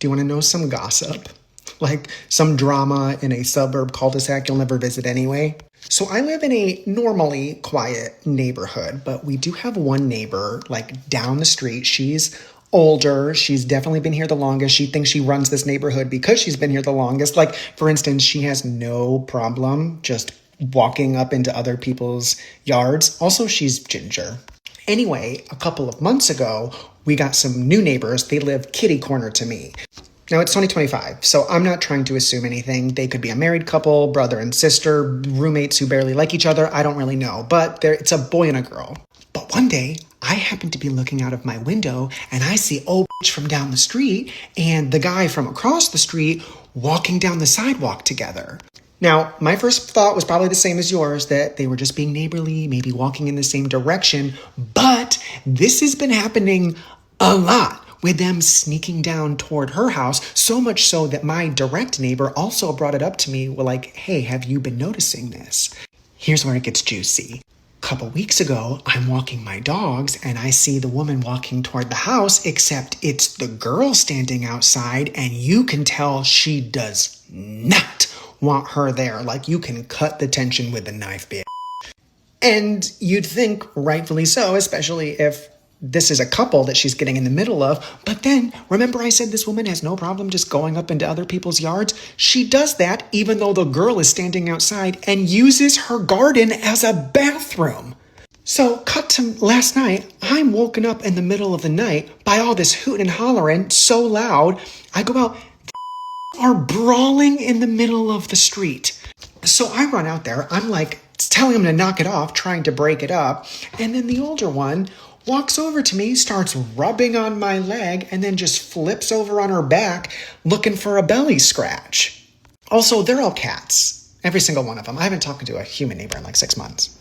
Do you want to know some gossip? Like some drama in a suburb cul-de-sac you'll never visit anyway? So I live in a normally quiet neighborhood, but we do have one neighbor, like down the street. She's older. She's definitely been here the longest. She thinks she runs this neighborhood because she's been here the longest. Like, for instance, she has no problem just walking up into other people's yards. Also, she's ginger. Anyway, a couple of months ago, we got some new neighbors. They live kitty corner to me. Now, it's 2025, so I'm not trying to assume anything. They could be a married couple, brother and sister, roommates who barely like each other. I don't really know, but it's a boy and a girl. But one day, I happen to be looking out of my window, and I see old bitch from down the street and the guy from across the street walking down the sidewalk together. Now, my first thought was probably the same as yours, that they were just being neighborly, maybe walking in the same direction, but this has been happening a lot, with them sneaking down toward her house, so much so that my direct neighbor also brought it up to me, well, like, hey, have you been noticing this? Here's where it gets juicy. A couple weeks ago, I'm walking my dogs and I see the woman walking toward the house, except it's the girl standing outside, and you can tell she does not want her there. Like, you can cut the tension with a knife, bitch. And you'd think rightfully so, especially if this is a couple that she's getting in the middle of. But then, remember I said this woman has no problem just going up into other people's yards? She does that even though the girl is standing outside and uses her garden as a bathroom. So, cut to last night, I'm woken up in the middle of the night by all this hooting and hollering so loud. I go out, are brawling in the middle of the street. So I run out there. I'm like telling them to knock it off, trying to break it up. And then the older one walks over to me, starts rubbing on my leg, and then just flips over on her back looking for a belly scratch. Also, they're all cats. Every single one of them. I haven't talked to a human neighbor in like 6 months.